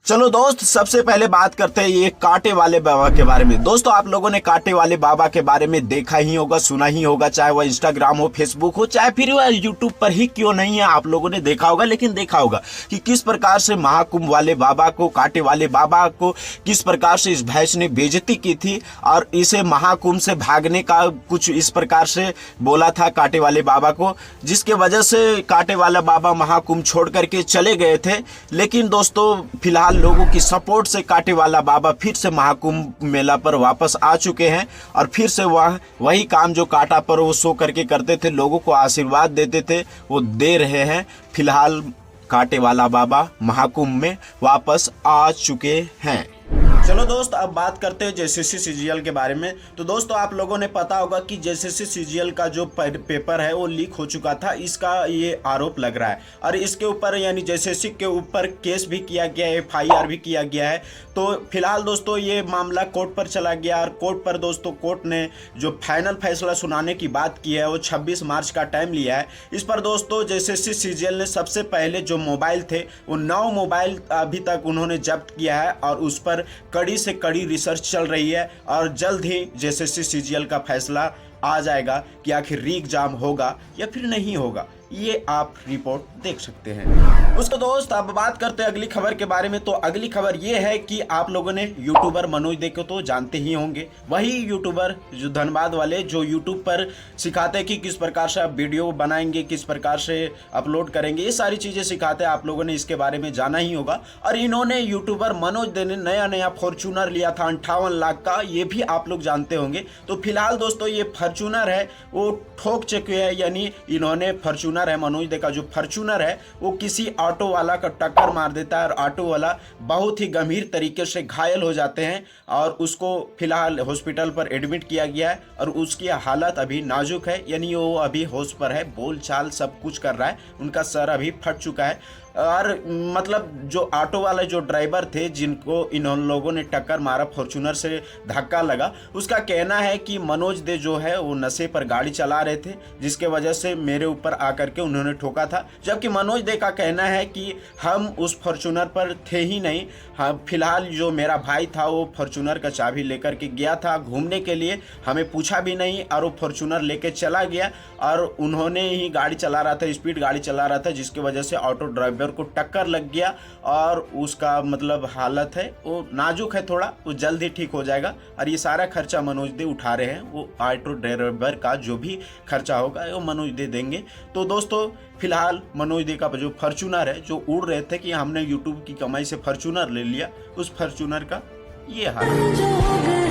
चलो दोस्त, सबसे पहले बात करते हैं ये कांटे वाले बाबा के बारे में। दोस्तों, आप लोगों ने कांटे वाले बाबा के बारे में देखा ही होगा, सुना ही होगा, चाहे वह इंस्टाग्राम हो, फेसबुक हो, चाहे फिर वह यूट्यूब पर ही क्यों नहीं है, आप लोगों ने देखा होगा। लेकिन देखा होगा कि किस प्रकार से महाकुंभ वाले बाबा को, कांटे वाले बाबा को किस प्रकार से इस भैंस ने बेइज्जती की थी और इसे महाकुंभ से भागने का कुछ इस प्रकार से बोला था कांटे वाले बाबा को, जिसके वजह से कांटे वाला बाबा महाकुंभ छोड़ करके चले गए थे। लेकिन दोस्तों, फिलहाल लोगों की सपोर्ट से कांटे वाला बाबा फिर से महाकुंभ मेला पर वापस आ चुके हैं और फिर से वही काम जो कांटा पर वो सो करके करते थे, लोगों को आशीर्वाद देते थे, वो दे रहे हैं। फिलहाल कांटे वाला बाबा महाकुंभ में वापस आ चुके हैं। चलो दोस्त, अब बात करते हैं जेसीसी सीजीएल के बारे में। तो दोस्तों, आप लोगों ने पता होगा कि जेसीसी सीजीएल का जो पेपर है वो लीक हो चुका था, इसका ये आरोप लग रहा है और इसके ऊपर यानी जेसीसी के ऊपर केस भी किया गया है, FIR भी किया गया है। तो फिलहाल दोस्तों, ये मामला कोर्ट पर चला गया और कोर्ट पर दोस्तों कोर्ट ने जो फाइनल फैसला सुनाने की बात की है वो 26 मार्च का टाइम लिया है। इस पर दोस्तों जेसीसी सीजीएल ने सबसे पहले जो मोबाइल थे वो 9 मोबाइल अभी तक उन्होंने जब्त किया है और उस पर कड़ी से कड़ी रिसर्च चल रही है और जल्द ही जेसीसी सीजीएल का फैसला आ जाएगा कि आखिर री एग्जाम होगा या फिर नहीं होगा। ये आप रिपोर्ट देख सकते हैं। उसको दोस्त, अब बात करते हैं अगली खबर के बारे में। तो अगली खबर ये है कि आप लोगों ने यूट्यूबर मनोज दे को तो जानते ही होंगे, वही यूट्यूबर जो धनबाद वाले जो यूट्यूब पर सिखाते हैं कि किस प्रकार से आप वीडियो बनाएंगे, किस प्रकार से अपलोड करेंगे, ये सारी चीज़ें सिखाते हैं। आप लोगों ने इसके बारे में जाना ही होगा। और इन्होंने यूट्यूबर मनोज दे ने नया फॉर्चूनर लिया था 58 लाख का, ये भी आप लोग जानते होंगे। तो फिलहाल दोस्तों, ये फॉर्चूनर है वो ठोक चुके हैं, यानी इन्होंने फॉर्चूनर है, मनोज दे का जो फॉर्चूनर है वो किसी ऑटो वाला का टक्कर मार देता है और ऑटो वाला बहुत ही गंभीर तरीके से घायल हो जाते हैं और उसको फिलहाल हॉस्पिटल पर एडमिट किया गया है और उसकी हालत अभी नाजुक है, यानी वो अभी होश पर है, बोल चाल सब कुछ कर रहा है, उनका सर अभी फट चुका है। और मतलब जो ऑटो वाले जो ड्राइवर थे जिनको इन लोगों ने टक्कर मारा, फॉर्चूनर से धक्का लगा, उसका कहना है कि मनोज दे जो है वो नशे पर गाड़ी चला रहे थे, जिसके वजह से मेरे ऊपर आकर के उन्होंने ठोका था। जबकि मनोज दे का कहना है कि हम उस फॉर्चूनर पर थे ही नहीं, हाँ फिलहाल जो मेरा भाई था वो फॉर्चूनर का चाबी लेकर के गया था घूमने के लिए, हमें पूछा भी नहीं और वो फॉर्चूनर लेके चला गया और उन्होंने ही गाड़ी चला रहा था, स्पीड गाड़ी चला रहा था, जिसकी वजह से ऑटो ड्राइवर को टक्कर लग गया और उसका मतलब हालत है वो नाजुक है थोड़ा, वो जल्द ही ठीक हो जाएगा। और ये सारा खर्चा मनोज दे उठा रहे हैं, वो ऑटो ड्राइवर का जो भी खर्चा होगा वो मनोज दे देंगे। तो दोस्तों, फिलहाल मनोज दे का जो फॉर्चूनर है, जो उड़ रहे थे कि हमने यूट्यूब की कमाई से फॉर्चूनर ले लिया, उस फॉर्चूनर का ये हाल है।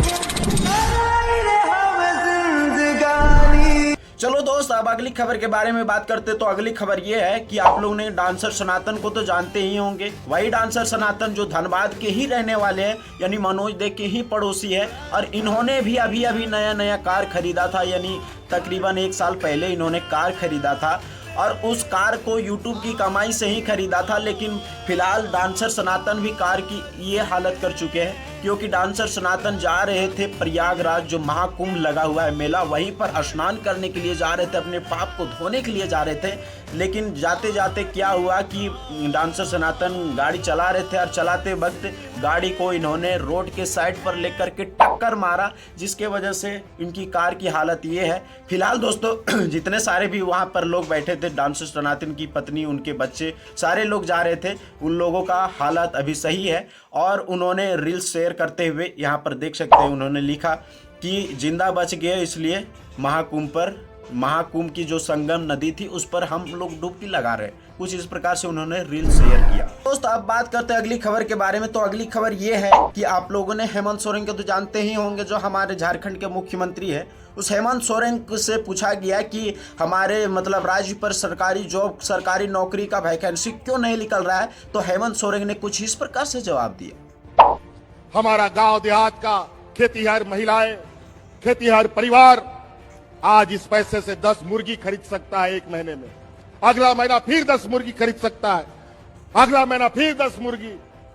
चलो दोस्त, अब अगली खबर के बारे में बात करते। तो अगली खबर ये है कि आप लोग ने डांसर सनातन को तो जानते ही होंगे, वही डांसर सनातन जो धनबाद के ही रहने वाले हैं, यानी मनोज दे के ही पड़ोसी है। और इन्होंने भी अभी नया कार खरीदा था, यानी तकरीबन 1 साल पहले इन्होंने कार खरीदा था और उस कार को यूट्यूब की कमाई से ही खरीदा था। लेकिन फिलहाल डांसर सनातन भी कार की ये हालत कर चुके हैं, क्योंकि डांसर सनातन जा रहे थे प्रयागराज जो महाकुंभ लगा हुआ है मेला, वहीं पर स्नान करने के लिए जा रहे थे, अपने पाप को धोने के लिए जा रहे थे। लेकिन जाते जाते क्या हुआ कि डांसर सनातन गाड़ी चला रहे थे और चलाते वक्त गाड़ी को इन्होंने रोड के साइड पर लेकर के टक्कर मारा, जिसके वजह से इनकी कार की हालत ये है। फिलहाल दोस्तों, जितने सारे भी वहाँ पर लोग बैठे थे, डांसर सनातन की पत्नी, उनके बच्चे, सारे लोग जा रहे थे, उन लोगों का हालत अभी सही है। और उन्होंने रील्स शेयर करते हुए यहाँ पर देख सकते हैं, उन्होंने लिखा कि जिंदा बच गए, इसलिए महाकुंभ की जो संगम नदी थी उस पर हम लोग डुबकी लगा रहे, कुछ इस प्रकार से उन्होंने रील शेयर किया। दोस्त, अब बात करते हैं अगली खबर के बारे में। तो अगली खबर ये है कि आप लोगों ने हेमंत सोरेन को तो जानते ही होंगे, जो हमारे झारखंड के मुख्यमंत्री है। उस हेमंत सोरेन से पूछा गया कि हमारे मतलब राज्य पर सरकारी जॉब, सरकारी नौकरी का वैकेंसी क्यों नहीं निकल रहा है। तो हेमंत सोरेन ने कुछ इस प्रकार से जवाब दिया। हमारा गांव देहात का खेतीहर महिलाएं, खेतीहर परिवार आज इस पैसे से 10 मुर्गी खरीद सकता है 1 महीने में, अगला महीना फिर 10 मुर्गी खरीद सकता है, अगला महीना फिर 10 मुर्गी,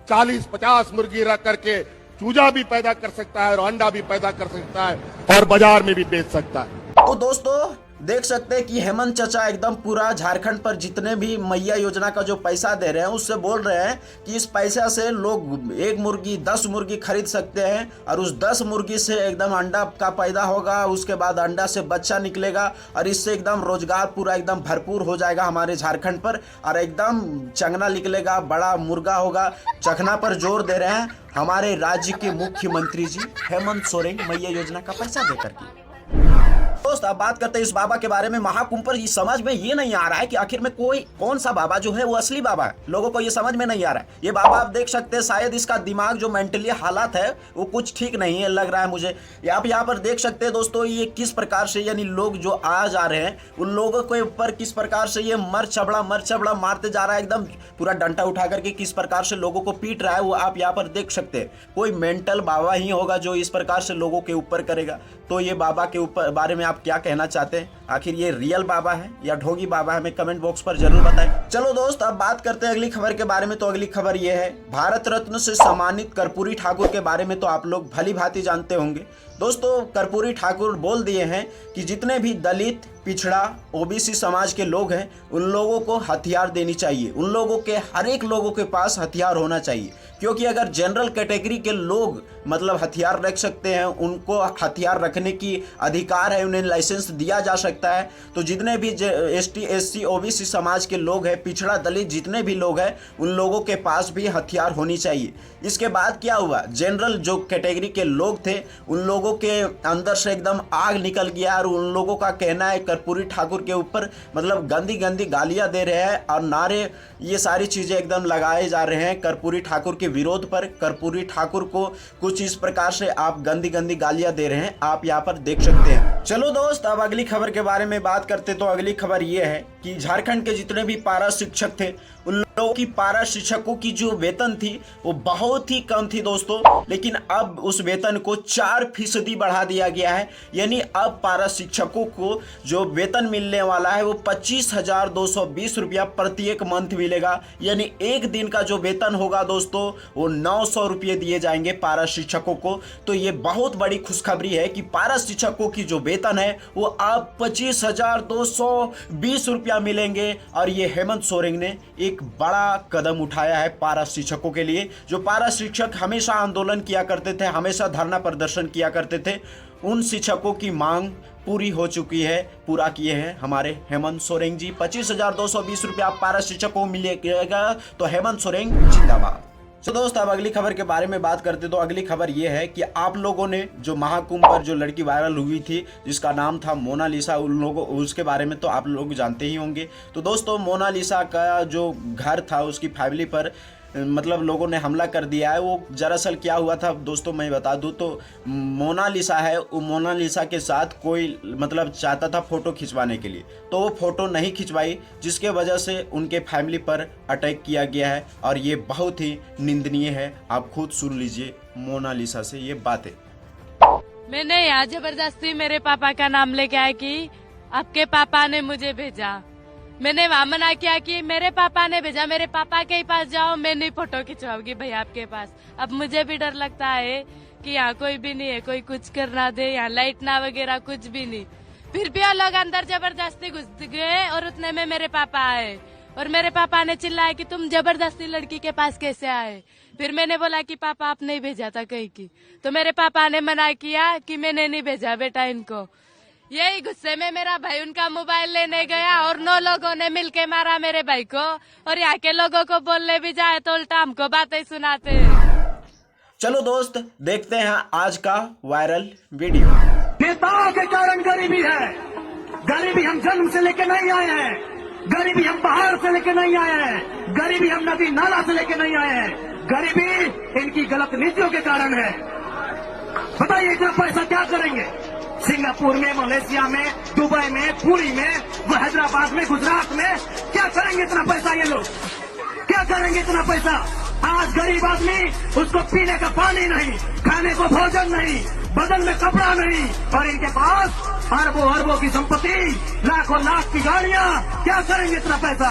40-50 मुर्गी रख करके चूजा भी पैदा कर सकता है और अंडा भी पैदा कर सकता है और बाजार में भी बेच सकता है। तो दोस्तों, देख सकते हैं कि हेमंत चाचा एकदम पूरा झारखंड पर जितने भी मैया योजना का जो पैसा दे रहे हैं उससे बोल रहे हैं कि इस पैसा से लोग 1 मुर्गी 10 मुर्गी खरीद सकते हैं और उस 10 मुर्गी से एकदम अंडा का पैदा होगा, उसके बाद अंडा से बच्चा निकलेगा और इससे एकदम रोजगार पूरा एकदम भरपूर हो जाएगा हमारे झारखंड पर और एकदम चंगना निकलेगा, बड़ा मुर्गा होगा। चखना पर जोर दे रहे हैं हमारे राज्य के मुख्यमंत्री जी हेमंत सोरेन मैया योजना का पैसा देकर के। दोस्त अब बात करते हैं इस बाबा के बारे में। महाकुंभ पर समझ में ये नहीं आ रहा है कि आखिर में कौन सा बाबा जो है वो असली बाबा है। लोगों को ये समझ में नहीं आ रहा है। ये बाबा आप देख सकते हैं शायद इसका दिमाग जो मेंटली हालात है वो कुछ ठीक नहीं है लग रहा है मुझे। आप यहाँ पर देख सकते हैं दोस्तों ये किस प्रकार से यानी लोग जो आ जा रहे हैं उन लोगों के ऊपर किस प्रकार से ये मर चबड़ा मारते जा रहा है, एकदम पूरा डंडा उठा करके किस प्रकार से लोगों को पीट रहा है वो आप यहाँ पर देख सकते हैं। कोई मेंटल बाबा ही होगा जो इस प्रकार से लोगों के ऊपर करेगा। तो ये बाबा के ऊपर बारे में आप क्या कहना चाहते हैं? आखिर ये रियल बाबा है या ढोंगी बाबा है? हमें कमेंट बॉक्स पर जरूर बताएं। चलो दोस्त अब बात करते हैं अगली खबर के बारे में। तो अगली खबर ये है भारत रत्न से सम्मानित कर्पूरी ठाकुर के बारे में तो आप लोग भली भांति जानते होंगे। दोस्तों कर्पूरी ठाकुर बोल दिए हैं कि जितने भी दलित पिछड़ा ओबीसी समाज के लोग हैं उन लोगों को हथियार देनी चाहिए। उन लोगों के हर एक लोगों के पास हथियार होना चाहिए, क्योंकि अगर जनरल कैटेगरी के लोग मतलब हथियार रख सकते हैं, उनको हथियार रखने की अधिकार है, उन्हें लाइसेंस दिया जा सकता है, तो जितने भी एसटी एससी ओबीसी समाज के लोग हैं, पिछड़ा दलित जितने भी लोग हैं उन लोगों के पास भी हथियार होनी चाहिए। इसके बाद क्या हुआ, जनरल जो कैटेगरी के लोग थे उन लोगों के अंदर से एकदम आग निकल गया और उन लोगों का कहना है कर्पूरी ठाकुर के ऊपर मतलब गंदी गंदी गालियां दे रहे हैं और नारे ये सारी चीजें एकदम लगाए जा रहे हैं कर्पूरी ठाकुर के विरोध पर। कर्पूरी ठाकुर को कुछ इस प्रकार से आप गंदी गंदी गालियां दे रहे हैं, आप यहाँ पर देख सकते हैं। चलो दोस्त अब अगली खबर के बारे में बात करते। तो अगली खबर ये है कि झारखंड के जितने भी पारा शिक्षक थे उन लोगों की पारा शिक्षकों की जो वेतन थी वो बहुत ही कम थी दोस्तों, लेकिन अब उस वेतन को 4% बढ़ा दिया गया है। यानी अब पारा शिक्षकों को जो वेतन मिलने वाला है वो 25,220 रुपया प्रति एक मंथ मिलेगा। यानी एक दिन का जो वेतन होगा दोस्तों वो 900 रुपये दिए जाएंगे पारा शिक्षकों को। तो ये बहुत बड़ी खुशखबरी है कि पारा शिक्षकों की जो वेतन है वो अब 25,220 रुपया मिलेंगे। और ये हेमंत सोरेन ने एक बड़ा कदम उठाया है पारा शिक्षकों के लिए। जो पारा शिक्षक हमेशा आंदोलन किया करते थे, हमेशा धरना प्रदर्शन किया करते थे, उन शिक्षकों की मांग पूरी हो चुकी है, पूरा किए हैं हमारे हेमंत सोरेन जी। 25,220 रुपया पारा शिक्षकों को मिलेगा। तो हेमंत सोरेन जिंदाबाद। तो दोस्त अब अगली खबर के बारे में बात करते। तो अगली खबर ये है कि आप लोगों ने जो महाकुंभ पर जो लड़की वायरल हुई थी जिसका नाम था मोनालिसा, उन लोगों उसके बारे में तो आप लोग जानते ही होंगे। तो दोस्तों मोनालिसा का जो घर था उसकी फैमिली पर मतलब लोगों ने हमला कर दिया है। वो दरअसल क्या हुआ था दोस्तों मैं बता दूं तो मोनालिसा है, वो मोनालिसा के साथ कोई मतलब चाहता था फोटो खिंचवाने के लिए, तो वो फोटो नहीं खिंचवाई, जिसके वजह से उनके फैमिली पर अटैक किया गया है और ये बहुत ही निंदनीय है। आप खुद सुन लीजिए मोनालिसा से ये बातें। मैंने यहाँ जबरदस्ती मेरे पापा का नाम लेके आया कि आपके पापा ने मुझे भेजा। मैंने वहाँ मना किया कि मेरे पापा ने भेजा, मेरे पापा के पास जाओ, मैं नहीं फोटो खिंचवाऊंगी भैया आपके पास। अब मुझे भी डर लगता है कि यहाँ कोई भी नहीं है, कोई कुछ करना दे, यहाँ लाइट ना वगैरह कुछ भी नहीं। फिर भी वो लोग अंदर जबरदस्ती घुस गए और उतने में मेरे पापा आए और मेरे पापा ने चिल्लाया कि तुम जबरदस्ती लड़की के पास कैसे आए। फिर मैंने बोला कि पापा आप नहीं भेजा था कहीं की, तो मेरे पापा ने मना किया कि मैंने नहीं भेजा बेटा इनको। यही गुस्से में मेरा भाई उनका मोबाइल लेने गया और 9 लोगों ने मिलके मारा मेरे भाई को, और यहाँ के लोगों को बोलने भी जाए तो उल्टा हमको बातें सुनाते हैं। चलो दोस्त देखते हैं आज का वायरल वीडियो। नेताओं के कारण गरीबी है। गरीबी हम जन्म से लेके नहीं आए हैं, गरीबी हम पहाड़ से लेके नहीं आए हैं, गरीबी हम नदी नाला से लेके नहीं आए हैं। गरीबी इनकी गलत नीतियों के कारण है। बताइए इतना पैसा क्या करेंगे? सिंगापुर में, मलेशिया में, दुबई में, पुरी में, हैदराबाद में, गुजरात में क्या करेंगे इतना पैसा? ये लोग क्या करेंगे इतना पैसा? आज गरीब आदमी उसको पीने का पानी नहीं, खाने को भोजन नहीं, बदन में कपड़ा नहीं, और इनके पास अरबों अरबों की संपत्ति, लाखों लाख की गाड़ियां। क्या करेंगे इतना पैसा?